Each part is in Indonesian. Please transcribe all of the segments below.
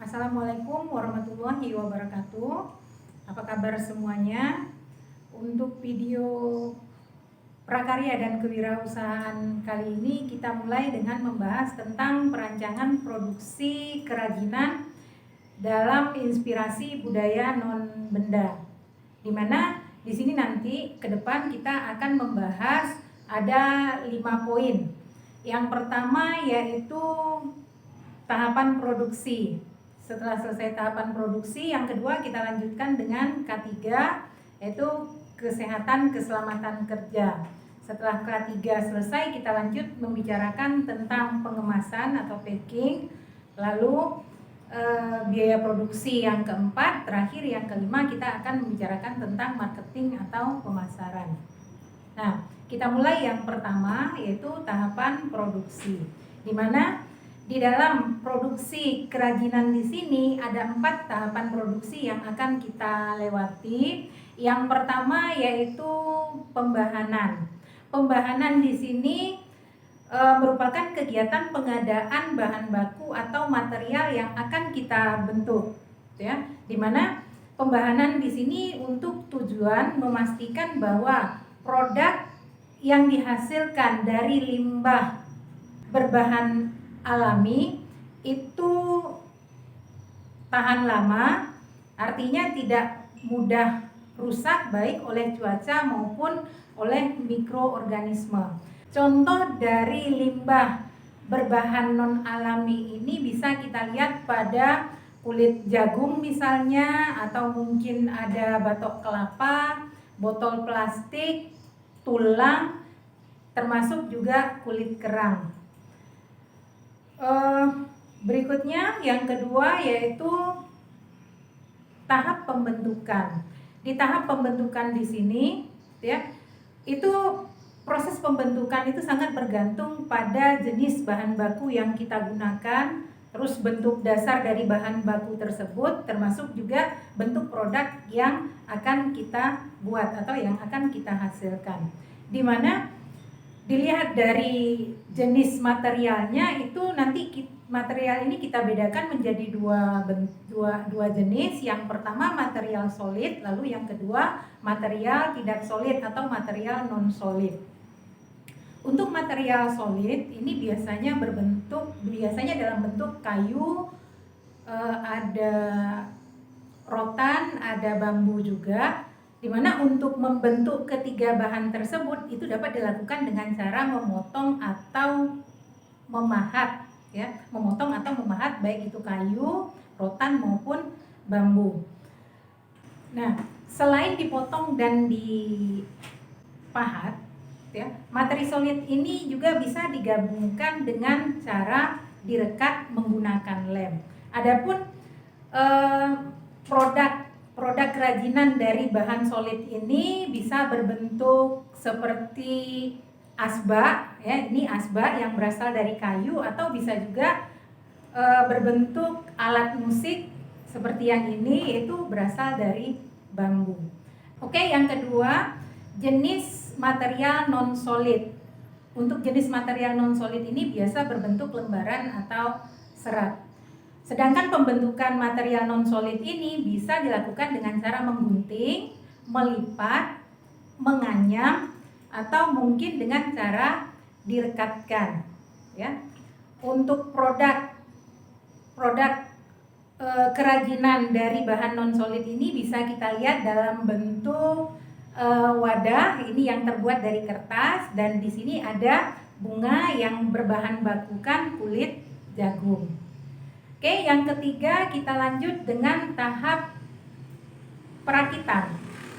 Assalamualaikum warahmatullahi wabarakatuh. Apa kabar semuanya? Untuk video prakarya dan kewirausahaan kali ini kita mulai dengan membahas tentang perancangan produksi kerajinan dalam inspirasi budaya non benda. Dimana di sini nanti ke depan kita akan membahas ada 5 poin. Yang pertama yaitu tahapan produksi. Setelah selesai tahapan produksi, yang kedua kita lanjutkan dengan K3, yaitu kesehatan keselamatan kerja. Setelah K3 selesai, kita lanjut membicarakan tentang pengemasan atau packing, lalu biaya produksi. Yang keempat, terakhir yang kelima, kita akan membicarakan tentang marketing atau pemasaran. Nah, kita mulai yang pertama, yaitu tahapan produksi, di mana di dalam produksi kerajinan di sini ada 4 tahapan produksi yang akan kita lewati. Yang pertama yaitu pembahanan. Pembahanan di sini merupakan kegiatan pengadaan bahan baku atau material yang akan kita bentuk, ya. Dimana pembahanan di sini untuk tujuan memastikan bahwa produk yang dihasilkan dari limbah berbahan alami itu tahan lama, artinya tidak mudah rusak baik oleh cuaca maupun oleh mikroorganisme. Contoh dari limbah berbahan non alami ini bisa kita lihat pada kulit jagung misalnya, atau mungkin ada batok kelapa, botol plastik, tulang, termasuk juga kulit kerang. Berikutnya yang kedua yaitu tahap pembentukan. Di tahap pembentukan di sini, ya, itu proses pembentukan itu sangat bergantung pada jenis bahan baku yang kita gunakan, terus bentuk dasar dari bahan baku tersebut, termasuk juga bentuk produk yang akan kita buat atau yang akan kita hasilkan. Di mana dilihat dari jenis materialnya itu nanti material ini kita bedakan menjadi dua jenis. Yang pertama material solid, lalu yang kedua material tidak solid atau material non solid. Untuk material solid ini biasanya dalam bentuk kayu, ada rotan, ada bambu juga. Dimana untuk membentuk ketiga bahan tersebut itu dapat dilakukan dengan cara memotong atau memahat, ya, memotong atau memahat baik itu kayu, rotan maupun bambu. Nah, selain dipotong dan dipahat, ya, materi solid ini juga bisa digabungkan dengan cara direkat menggunakan lem. Adapun produk kerajinan dari bahan solid ini bisa berbentuk seperti asbak, ya, ini asbak yang berasal dari kayu, atau bisa juga berbentuk alat musik seperti yang ini, yaitu berasal dari bambu. Oke, yang kedua, jenis material non solid. Untuk jenis material non solid ini biasa berbentuk lembaran atau serat. Sedangkan pembentukan material non solid ini bisa dilakukan dengan cara menggunting, melipat, menganyam, atau mungkin dengan cara direkatkan, ya. Untuk produk kerajinan dari bahan non solid ini bisa kita lihat dalam bentuk wadah ini yang terbuat dari kertas, dan di sini ada bunga yang berbahan bakukan kulit jagung. Oke, yang ketiga kita lanjut dengan tahap perakitan.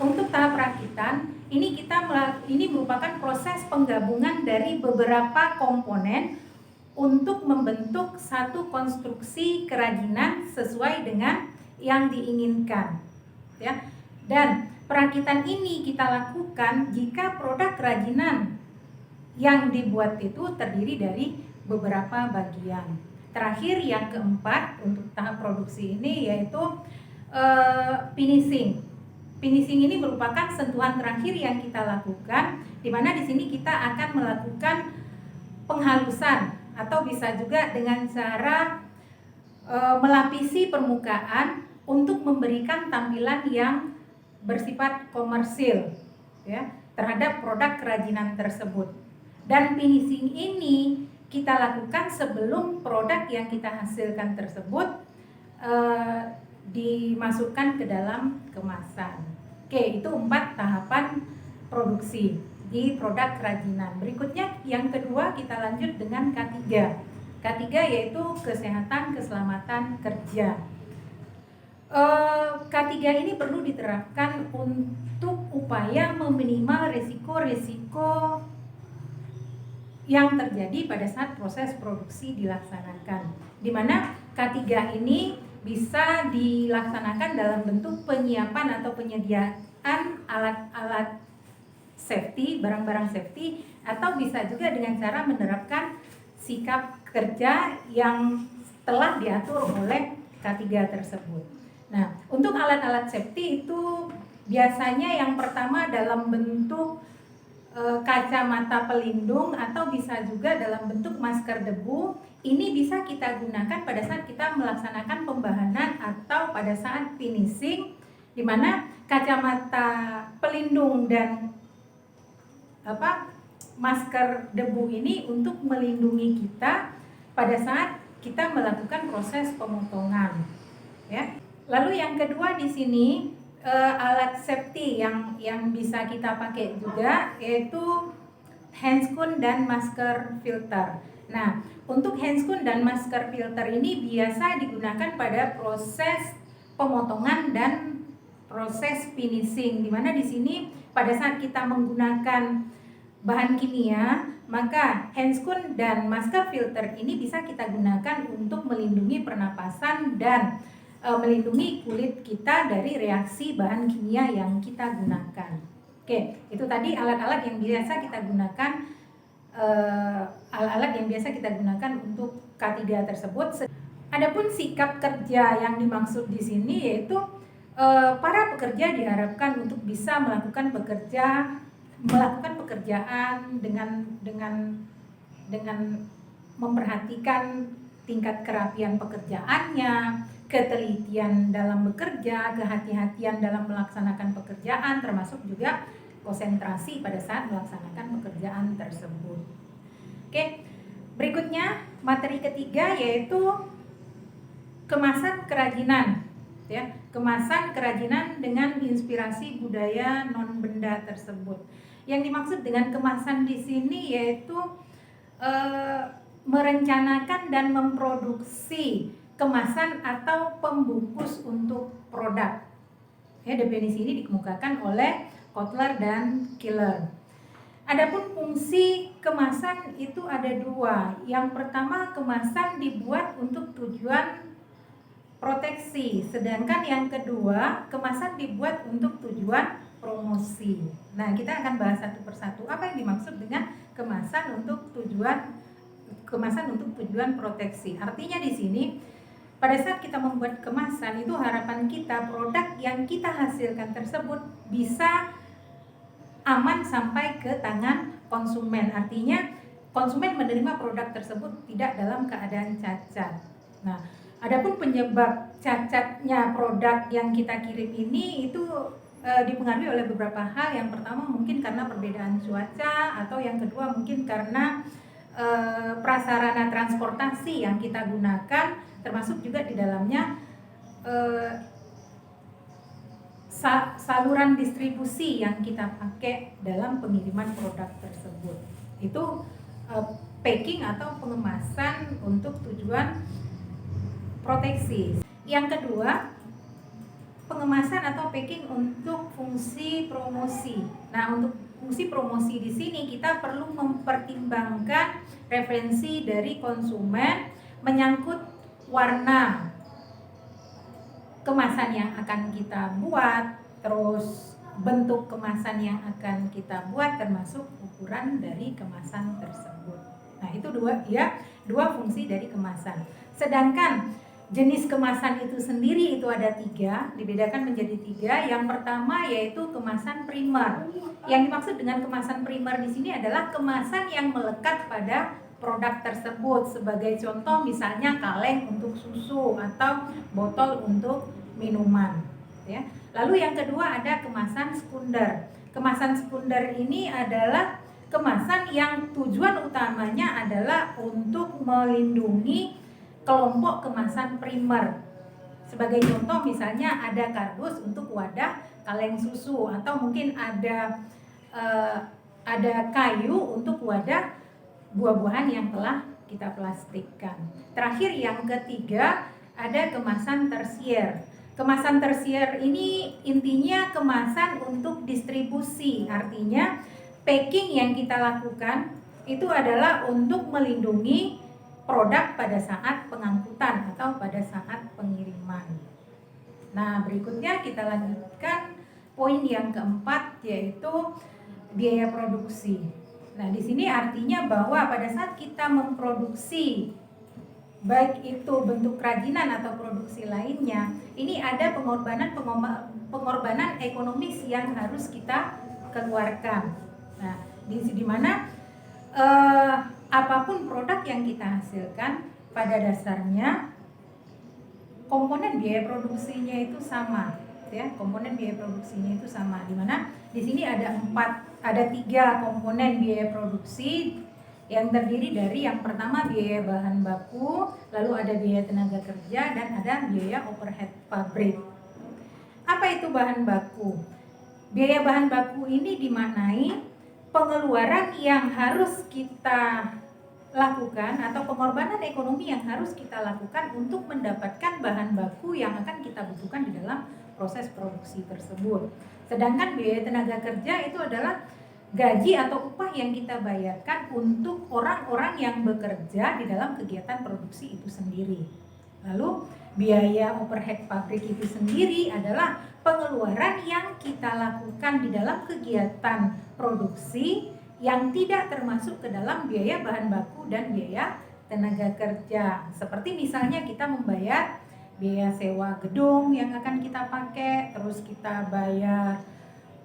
Untuk tahap perakitan ini merupakan proses penggabungan dari beberapa komponen untuk membentuk satu konstruksi kerajinan sesuai dengan yang diinginkan, ya. Dan perakitan ini kita lakukan jika produk kerajinan yang dibuat itu terdiri dari beberapa bagian. Terakhir yang keempat untuk tahap produksi ini yaitu finishing. Finishing ini merupakan sentuhan terakhir yang kita lakukan, di mana di sini kita akan melakukan penghalusan atau bisa juga dengan cara melapisi permukaan untuk memberikan tampilan yang bersifat komersil ya terhadap produk kerajinan tersebut. Dan finishing ini kita lakukan sebelum produk yang kita hasilkan tersebut dimasukkan ke dalam kemasan. Oke, itu 4 tahapan produksi di produk kerajinan. Berikutnya yang kedua kita lanjut dengan K3. K3 yaitu kesehatan keselamatan kerja. K3 ini perlu diterapkan untuk upaya meminimal risiko-risiko yang terjadi pada saat proses produksi dilaksanakan. Di mana K3 ini bisa dilaksanakan dalam bentuk penyiapan atau penyediaan alat-alat safety, barang-barang safety, atau bisa juga dengan cara menerapkan sikap kerja yang telah diatur oleh K3 tersebut. Nah, untuk alat-alat safety itu biasanya yang pertama dalam bentuk kacamata pelindung atau bisa juga dalam bentuk masker debu. Ini bisa kita gunakan pada saat kita melaksanakan pembahanan atau pada saat finishing, di mana kacamata pelindung dan masker debu ini untuk melindungi kita pada saat kita melakukan proses pemotongan ya. Lalu yang kedua di sini alat safety yang bisa kita pakai juga yaitu handscoon dan masker filter. Nah, untuk handscoon dan masker filter ini biasa digunakan pada proses pemotongan dan proses finishing, di mana di sini pada saat kita menggunakan bahan kimia, maka handscoon dan masker filter ini bisa kita gunakan untuk melindungi pernapasan dan melindungi kulit kita dari reaksi bahan kimia yang kita gunakan. Oke, itu tadi alat-alat yang biasa kita gunakan, untuk K3 tersebut. Adapun sikap kerja yang dimaksud di sini yaitu para pekerja diharapkan untuk bisa melakukan pekerjaan dengan memperhatikan tingkat kerapian pekerjaannya, ketelitian dalam bekerja, kehati-hatian dalam melaksanakan pekerjaan, termasuk juga konsentrasi pada saat melaksanakan pekerjaan tersebut. Oke, berikutnya materi ketiga yaitu kemasan kerajinan, ya, kemasan kerajinan dengan inspirasi budaya non benda tersebut. Yang dimaksud dengan kemasan di sini yaitu merencanakan dan memproduksi kemasan atau pembungkus untuk produk. Ya, definisi ini dikemukakan oleh Kotler dan Killer. Adapun fungsi kemasan itu ada 2. Yang pertama, kemasan dibuat untuk tujuan proteksi, sedangkan yang kedua, kemasan dibuat untuk tujuan promosi. Nah, kita akan bahas satu persatu apa yang dimaksud dengan kemasan untuk tujuan proteksi. Artinya di sini pada saat kita membuat kemasan itu harapan kita produk yang kita hasilkan tersebut bisa aman sampai ke tangan konsumen. Artinya konsumen menerima produk tersebut tidak dalam keadaan cacat. Nah, adapun penyebab cacatnya produk yang kita kirim ini itu dipengaruhi oleh beberapa hal. Yang pertama mungkin karena perbedaan cuaca, atau yang kedua mungkin karena prasarana transportasi yang kita gunakan, termasuk juga di dalamnya saluran distribusi yang kita pakai dalam pengiriman produk tersebut. Itu packing atau pengemasan untuk tujuan proteksi. Yang kedua, pengemasan atau packing untuk fungsi promosi. Nah, untuk fungsi promosi di sini kita perlu mempertimbangkan referensi dari konsumen menyangkut warna kemasan yang akan kita buat, terus bentuk kemasan yang akan kita buat, termasuk ukuran dari kemasan tersebut. Nah, itu dua fungsi dari kemasan. Sedangkan jenis kemasan itu sendiri itu ada 3, dibedakan menjadi 3. Yang pertama yaitu kemasan primer. Yang dimaksud dengan kemasan primer di sini adalah kemasan yang melekat pada produk tersebut. Sebagai contoh misalnya kaleng untuk susu atau botol untuk minuman, ya. Lalu yang kedua ada kemasan sekunder. Kemasan sekunder ini adalah kemasan yang tujuan utamanya adalah untuk melindungi kelompok kemasan primer. Sebagai contoh misalnya ada kardus untuk wadah kaleng susu, atau mungkin ada kayu untuk wadah buah-buahan yang telah kita plastikkan. Terakhir yang ketiga ada kemasan tersier. Kemasan tersier ini intinya kemasan untuk distribusi, artinya packing yang kita lakukan itu adalah untuk melindungi produk pada saat pengangkutan atau pada saat pengiriman. Nah, berikutnya kita lanjutkan poin yang keempat, yaitu biaya produksi. Nah, di sini artinya bahwa pada saat kita memproduksi, baik itu bentuk kerajinan atau produksi lainnya, ini ada pengorbanan ekonomis yang harus kita keluarkan. Nah, di mana apapun produk yang kita hasilkan, pada dasarnya komponen biaya produksinya itu sama, ya. Komponen biaya produksinya itu sama, di mana di sini ada tiga komponen biaya produksi yang terdiri dari yang pertama biaya bahan baku, lalu ada biaya tenaga kerja, dan ada biaya overhead pabrik. Apa itu bahan baku? Biaya bahan baku ini dimaknai pengeluaran yang harus kita lakukan atau pengorbanan ekonomi yang harus kita lakukan untuk mendapatkan bahan baku yang akan kita butuhkan di dalam proses produksi tersebut. Sedangkan biaya tenaga kerja itu adalah gaji atau upah yang kita bayarkan untuk orang-orang yang bekerja di dalam kegiatan produksi itu sendiri. Lalu biaya overhead pabrik itu sendiri adalah pengeluaran yang kita lakukan di dalam kegiatan produksi yang tidak termasuk ke dalam biaya bahan baku dan biaya tenaga kerja. Seperti misalnya kita membayar biaya sewa gedung yang akan kita pakai, terus kita bayar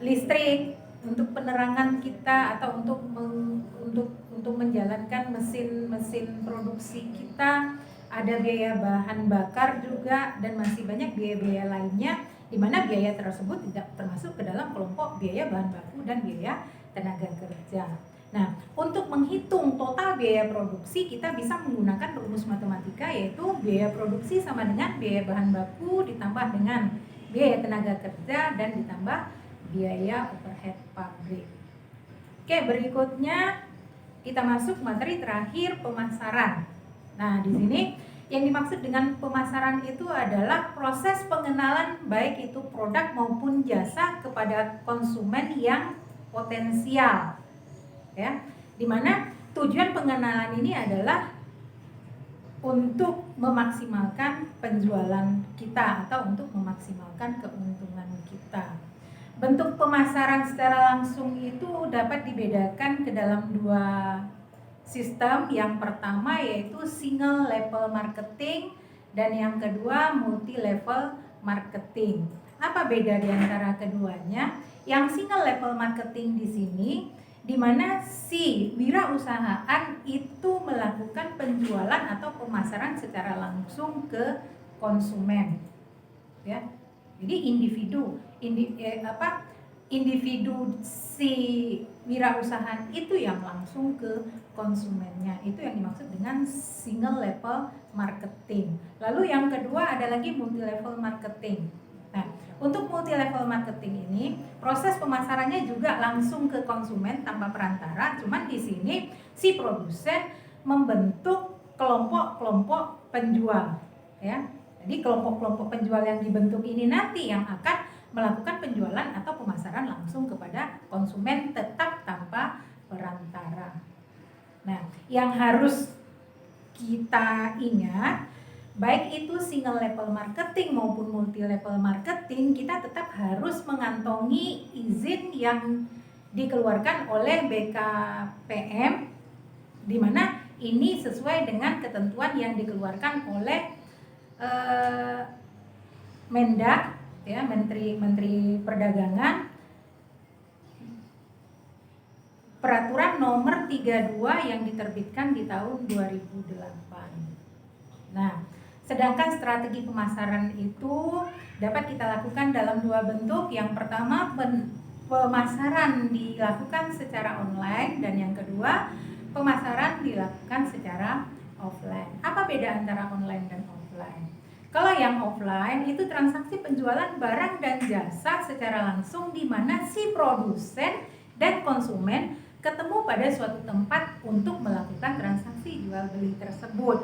listrik untuk penerangan kita atau untuk menjalankan mesin produksi kita, ada biaya bahan bakar juga, dan masih banyak biaya-biaya lainnya, di mana biaya tersebut tidak termasuk ke dalam kelompok biaya bahan baku dan biaya tenaga kerja. Nah, untuk menghitung total biaya produksi kita bisa menggunakan rumus matematika, yaitu biaya produksi sama dengan biaya bahan baku ditambah dengan biaya tenaga kerja dan ditambah biaya overhead pabrik. Oke, berikutnya kita masuk materi terakhir, pemasaran. Nah, di sini yang dimaksud dengan pemasaran itu adalah proses pengenalan baik itu produk maupun jasa kepada konsumen yang potensial, ya. Dimana tujuan pengenalan ini adalah untuk memaksimalkan penjualan kita atau untuk memaksimalkan keuntungan kita. Bentuk pemasaran secara langsung itu dapat dibedakan ke dalam dua sistem. Yang pertama yaitu single level marketing dan yang kedua multi level marketing. Apa beda di antara keduanya? Yang single level marketing di sini di mana si wirausahaan itu melakukan penjualan atau pemasaran secara langsung ke konsumen, ya. Jadi individu si wirausahaan itu yang langsung ke konsumennya, itu yang dimaksud dengan single level marketing. Lalu yang kedua ada lagi multi level marketing. Nah, untuk multi level marketing ini proses pemasarannya juga langsung ke konsumen tanpa perantara, cuman di sini si produsen membentuk kelompok-kelompok penjual, ya. Jadi kelompok-kelompok penjual yang dibentuk ini nanti yang akan melakukan penjualan atau pemasaran langsung kepada konsumen tetap tanpa perantara. Nah, yang harus kita ingat, baik itu single level marketing maupun multi level marketing, kita tetap harus mengantongi izin yang dikeluarkan oleh BKPM, di mana ini sesuai dengan ketentuan yang dikeluarkan oleh Mendak, ya, Menteri Perdagangan, Peraturan nomor 32 yang diterbitkan di tahun 2008. Nah, sedangkan strategi pemasaran itu dapat kita lakukan dalam dua bentuk. Yang pertama, pemasaran dilakukan secara online, dan yang kedua, pemasaran dilakukan secara offline. Apa beda antara online dan offline? Kalau yang offline itu transaksi penjualan barang dan jasa secara langsung, di mana si produsen dan konsumen ketemu pada suatu tempat untuk melakukan transaksi jual beli tersebut.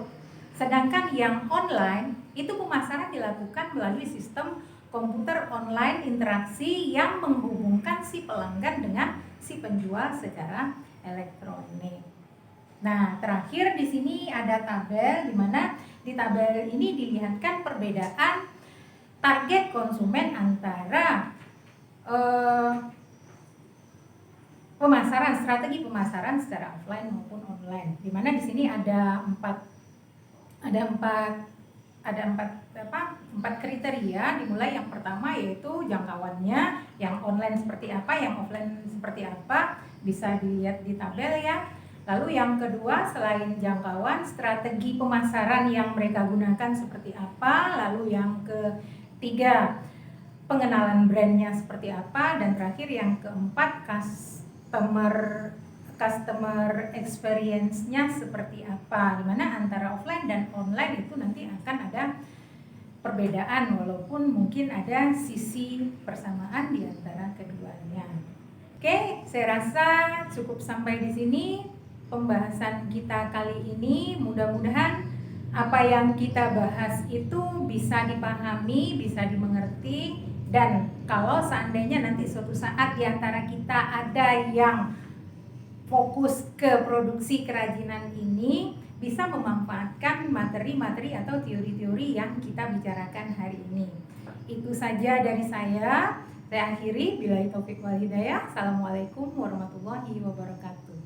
Sedangkan yang online itu pemasaran dilakukan melalui sistem komputer online interaksi yang menghubungkan si pelanggan dengan si penjual secara elektronik. Nah, terakhir di sini ada tabel, di mana di tabel ini dilihatkan perbedaan target konsumen antara pemasaran, strategi pemasaran secara offline maupun online. Di mana di sini ada empat kriteria. Dimulai yang pertama yaitu jangkauannya, yang online seperti apa, yang offline seperti apa, bisa dilihat di tabel ya. Lalu yang kedua, selain jangkauan, strategi pemasaran yang mereka gunakan seperti apa. Lalu yang ketiga, pengenalan brandnya seperti apa. Dan terakhir yang keempat, customer experience-nya seperti apa. Dimana antara offline dan online itu nanti akan ada perbedaan, walaupun mungkin ada sisi persamaan di antara keduanya. Oke, saya rasa cukup sampai di sini pembahasan kita kali ini. Mudah-mudahan apa yang kita bahas itu bisa dipahami, bisa dimengerti, dan kalau seandainya nanti suatu saat di antara kita ada yang fokus ke produksi kerajinan ini, bisa memanfaatkan materi-materi atau teori-teori yang kita bicarakan hari ini. Itu saja dari saya. Saya akhiri, billahi taufik wal hidayah. Assalamualaikum warahmatullahi wabarakatuh.